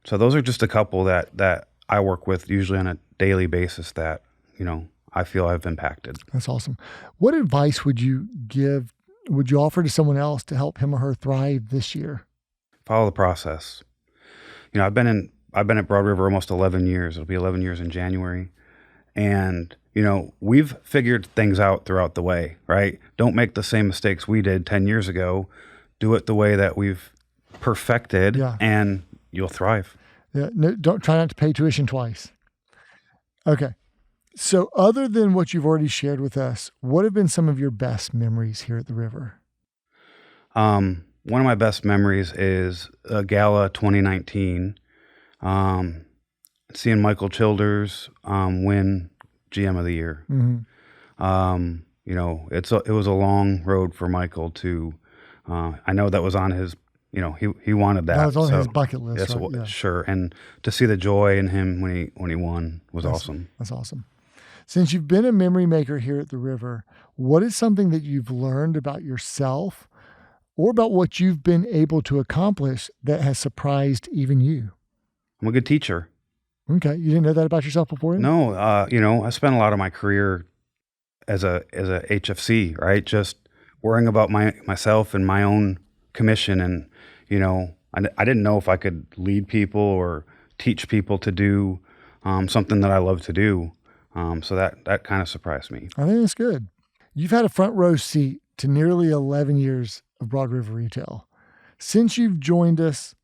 So those are just a couple that I work with usually on a daily basis that, I feel I've impacted. That's awesome. What advice would you offer to someone else to help him or her thrive this year? Follow the process. I've been at Broad River almost 11 years. It'll be 11 years in January. And, we've figured things out throughout the way, right? Don't make the same mistakes we did 10 years ago. Do it the way that we've perfected, and you'll thrive. Yeah. No, don't try not to pay tuition twice. Okay. So other than what you've already shared with us, what have been some of your best memories here at the river? One of my best memories is a gala 2019. Seeing Michael Childers win GM of the year. It was a long road for Michael to. I know that was on his. He wanted that. That was on his bucket list. Yes, right? Yeah. Sure. And to see the joy in him when he won was awesome. That's awesome. Since you've been a memory maker here at the river, what is something that you've learned about yourself or about what you've been able to accomplish that has surprised even you? I'm a good teacher. Okay. You didn't know that about yourself before? No. I spent a lot of my career as a HFC, right? Just worrying about myself and my own commission. And, I didn't know if I could lead people or teach people to do something that I love to do. So that kind of surprised me. I think that's good. You've had a front row seat to nearly 11 years of Broad River Retail. Since you've joined us,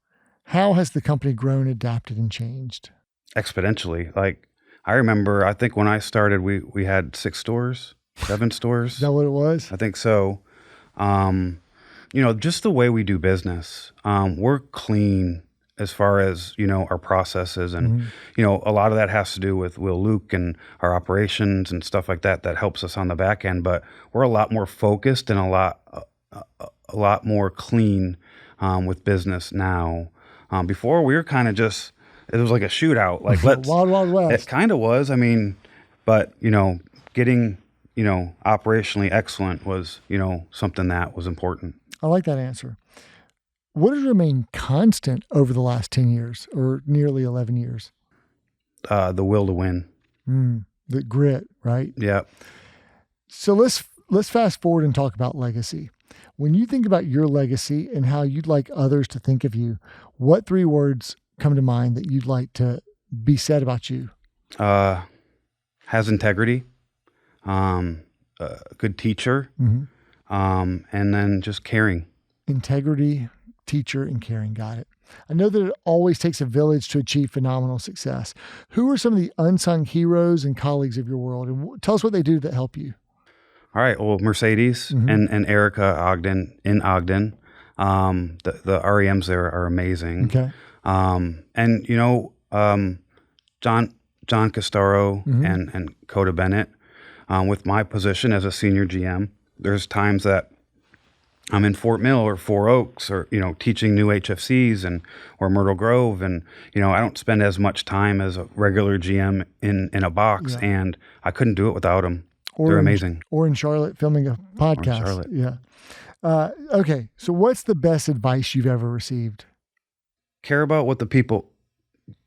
how has the company grown, adapted, and changed? Exponentially. Like, I remember, I think when I started, we had 6 stores, 7 stores. Is that what it was? I think so. Just the way we do business, we're clean as far as, our processes. And, a lot of that has to do with Will Luke and our operations and stuff like that helps us on the back end. But we're a lot more focused and a lot more clean with business now. Before, we were kind of just, it was like a shootout. Like, Wild West. It kind of was. I mean, but, getting, operationally excellent was, something that was important. I like that answer. What has remained constant over the last 10 years or nearly 11 years? The will to win. The grit, right? Yeah. So let's fast forward and talk about legacy. When you think about your legacy and how you'd like others to think of you, what 3 words come to mind that you'd like to be said about you? Has integrity, a good teacher, and then just caring. Integrity, teacher, and caring. Got it. I know that it always takes a village to achieve phenomenal success. Who are some of the unsung heroes and colleagues of your world? And tell us what they do that help you. All right. Well, Mercedes and Erica Ogden in Ogden. The REMs there are amazing. Okay. And John Castaro and Coda Bennett. With my position as a senior GM, there's times that I'm in Fort Mill or Four Oaks or, teaching new HFCs or Myrtle Grove. And, I don't spend as much time as a regular GM in a box, and I couldn't do it without them. They're amazing. Or in Charlotte filming a podcast. Or in Charlotte. Yeah. Okay. So what's the best advice you've ever received? Care about what the people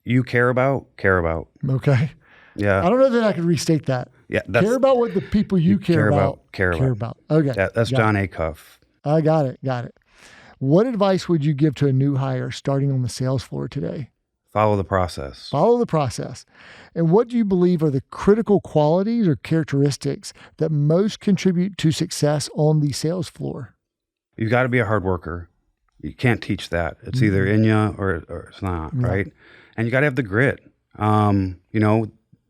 you care about. Okay. Yeah. I don't know that I could restate that. Yeah. Care about what the people you care about. Care about. Okay. That's John Acuff. I got it. What advice would you give to a new hire starting on the sales floor today? Follow the process. And what do you believe are the critical qualities or characteristics that most contribute to success on the sales floor? You've got to be a hard worker. You can't teach that. It's either in you or it's not, right? And you got to have the grit.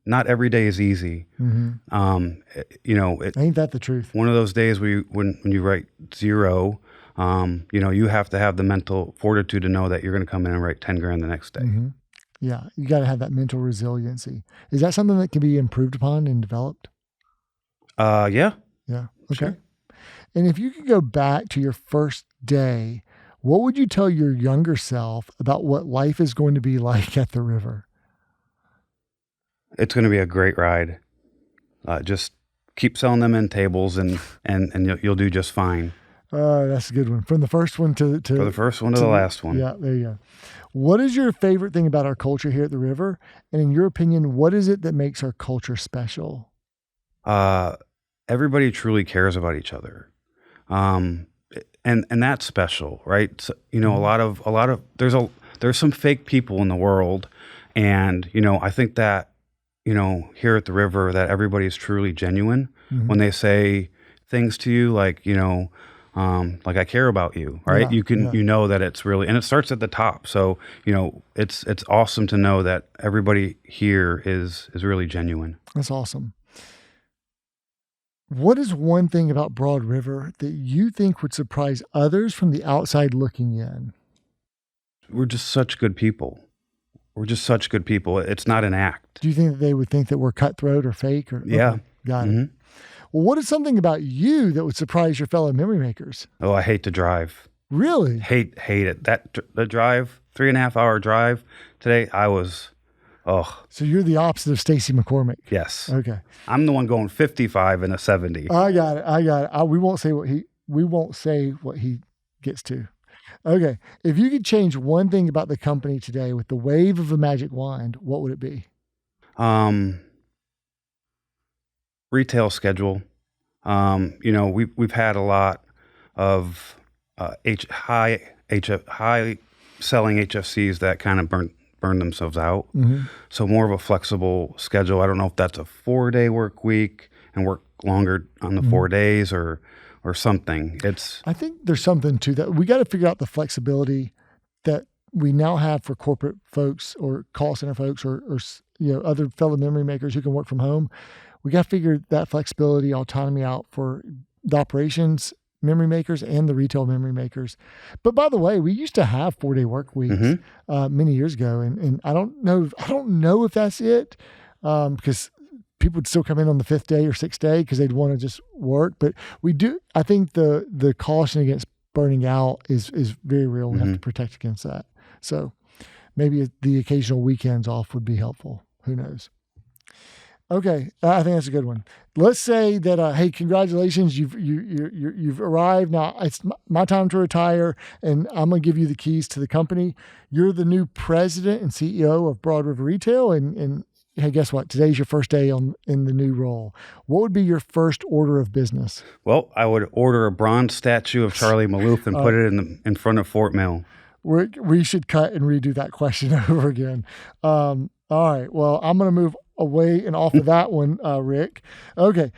Not every day is easy. Ain't that the truth? One of those days when you write 0, you have to have the mental fortitude to know that you're going to come in and write 10 grand the next day. Yeah. You got to have that mental resiliency. Is that something that can be improved upon and developed? Yeah. Yeah. Okay. Sure. And if you could go back to your first day, what would you tell your younger self about what life is going to be like at the river? It's going to be a great ride. Just keep selling them in tables and you'll do just fine. That's a good one. From the first one to the first one to the last one. Yeah, there you go. What is your favorite thing about our culture here at the river? And in your opinion, what is it that makes our culture special? Everybody truly cares about each other. And that's special, right? So, a lot of there's some fake people in the world, and I think that here at the river that everybody is truly genuine when they say things to you like like I care about you, right? Yeah, you know that it's really, and it starts at the top. So it's awesome to know that everybody here is really genuine. That's awesome. What is one thing about Broad River that you think would surprise others from the outside looking in? We're just such good people. It's not an act. Do you think that they would think that we're cutthroat or fake? Yeah. Okay, got it. Well, what is something about you that would surprise your fellow memory makers? Oh, I hate to drive. Really? Hate it. The drive, 3.5 hour drive today, So you're the opposite of Stacy McCormick. Yes. Okay. I'm the one going 55 in a 70. I got it. We won't say what he gets to. Okay. If you could change one thing about the company today with the wave of a magic wand, what would it be? Retail schedule. We've had a lot of high selling HFCs that kind of burn themselves out. So more of a flexible schedule. I don't know if that's a 4-day work week and work longer on the 4 days or something. I think there's something to that. We got to figure out the flexibility that we now have for corporate folks or call center folks or other fellow memory makers who can work from home. We got to figure that flexibility, autonomy out for the operations memory makers and the retail memory makers. But by the way, we used to have 4-day work weeks many years ago, and I don't know if that's it, because people would still come in on the 5th day or 6th day because they'd want to just work. But we do. I think the caution against burning out is very real. We have to protect against that. So maybe the occasional weekends off would be helpful. Who knows? Okay, I think that's a good one. Let's say that, hey, congratulations, you've arrived. Now it's my time to retire, and I'm going to give you the keys to the company. You're the new president and CEO of Broad River Retail, and hey, guess what? Today's your first day in the new role. What would be your first order of business? Well, I would order a bronze statue of Charlie Maloof and put it in front of Fort Mill. We should cut and redo that question over again. All right. Well, I'm going to move away and off of that one, Rick. Okay.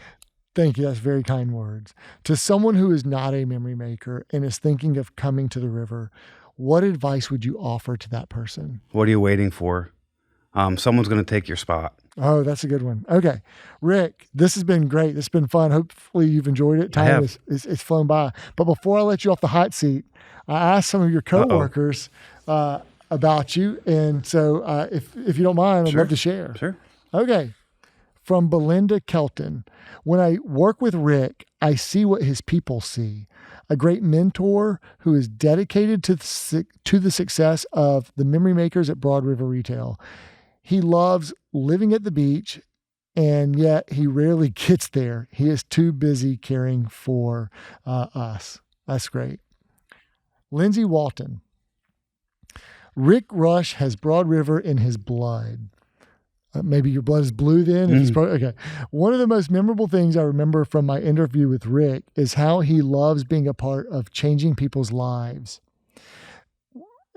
Thank you. That's very kind words. To someone who is not a memory maker and is thinking of coming to the river, what advice would you offer to that person? What are you waiting for? Someone's going to take your spot. Oh, that's a good one. Okay. Rick, this has been great. This has been fun. Hopefully you've enjoyed it. Time is flown by. But before I let you off the hot seat, I asked some of your coworkers about you. And so if you don't mind, I'd love to share. Sure. Okay. From Belinda Kelton. When I work with Rick, I see what his people see. A great mentor who is dedicated to the success of the memory makers at Broad River Retail. He loves living at the beach, and yet he rarely gets there. He is too busy caring for us. That's great. Lindsay Walton. Ric Rush has Broad River in his blood. Maybe your blood is blue then? Okay. One of the most memorable things I remember from my interview with Rick is how he loves being a part of changing people's lives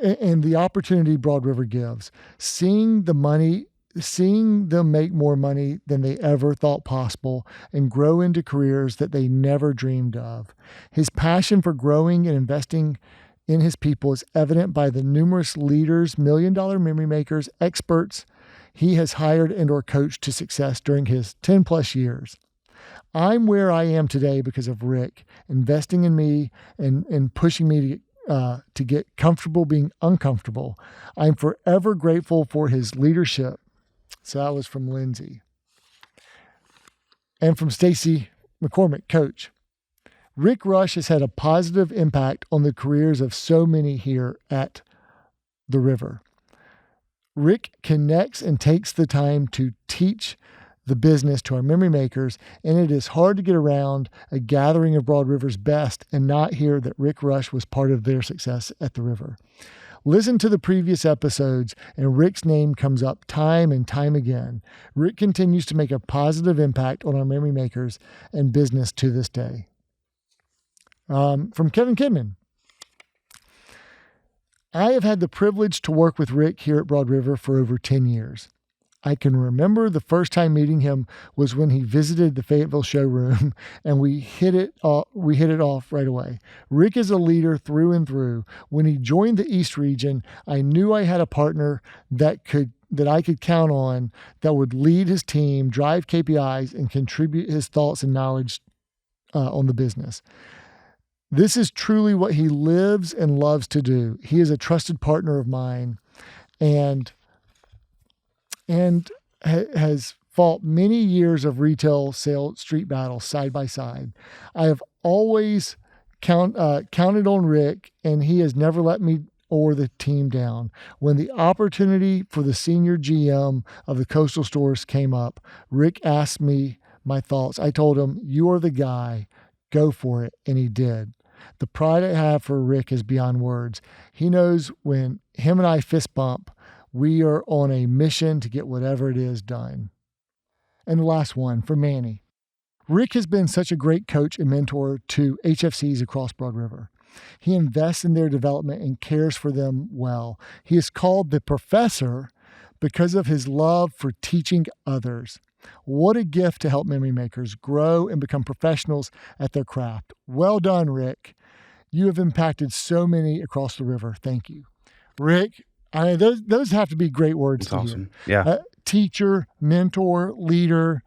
and the opportunity Broad River gives. Seeing them make more money than they ever thought possible and grow into careers that they never dreamed of. His passion for growing and investing in his people is evident by the numerous leaders, million-dollar memory makers, experts he has hired and or coached to success during his 10 plus years. I'm where I am today because of Rick investing in me and pushing me to get comfortable being uncomfortable. I'm forever grateful for his leadership. So that was from Lindsay. And from Stacy McCormick, coach. Ric Rush has had a positive impact on the careers of so many here at the river. Rick connects and takes the time to teach the business to our memory makers, and it is hard to get around a gathering of Broad River's best and not hear that Ric Rush was part of their success at the river. Listen to the previous episodes, and Rick's name comes up time and time again. Rick continues to make a positive impact on our memory makers and business to this day. From Kevin Kidman. I have had the privilege to work with Rick here at Broad River for over 10 years. I can remember the first time meeting him was when he visited the Fayetteville showroom, and we hit it off right away. Rick is a leader through and through. When he joined the East region, I knew I had a partner that I could count on, that would lead his team, drive KPIs, and contribute his thoughts and knowledge on the business. This is truly what he lives and loves to do. He is a trusted partner of mine and has fought many years of retail sale street battles side by side. I have always counted on Rick, and he has never let me or the team down. When the opportunity for the senior GM of the coastal stores came up, Rick asked me my thoughts. I told him, "You are the guy. Go for it." And he did. The pride I have for Rick is beyond words. He knows when him and I fist bump, we are on a mission to get whatever it is done. And the last one, for Manny. Rick has been such a great coach and mentor to HFCs across Broad River. He invests in their development and cares for them well. He is called the professor because of his love for teaching others. What a gift to help memory makers grow and become professionals at their craft. Well done, Rick. You have impacted so many across the river. Thank you. Rick, those have to be great words. That's awesome. Hear. Yeah. Teacher, mentor, leader,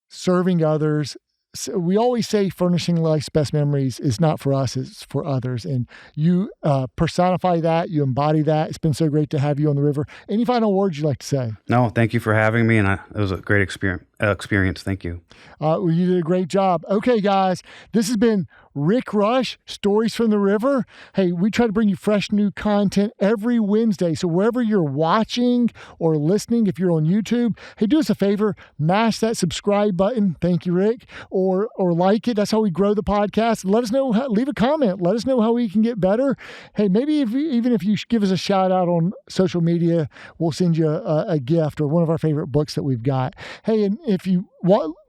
serving others. So we always say furnishing life's best memories is not for us, it's for others. And you personify that, you embody that. It's been so great to have you on the river. Any final words you'd like to say? No, thank you for having me. And it was a great experience. Thank you. Well, you did a great job. Okay, guys, this has been Ric Rush, Stories from the River. Hey, we try to bring you fresh new content every Wednesday. So wherever you're watching or listening, if you're on YouTube, hey, do us a favor, mash that subscribe button. Thank you, Rick. Or like it. That's how we grow the podcast. Let us know, leave a comment. Let us know how we can get better. Hey, maybe even if you give us a shout out on social media, we'll send you a gift or one of our favorite books that we've got. Hey, and if you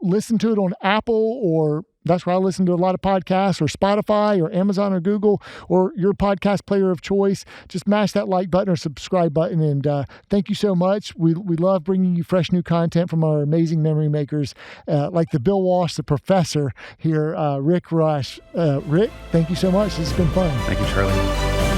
listen to it on Apple, or that's where I listen to a lot of podcasts, or Spotify or Amazon or Google or your podcast player of choice, just mash that like button or subscribe button. And thank you so much. We love bringing you fresh new content from our amazing memory makers, like the Bill Walsh, the professor here, Ric Rush. Rick, thank you so much. This has been fun. Thank you, Charlie.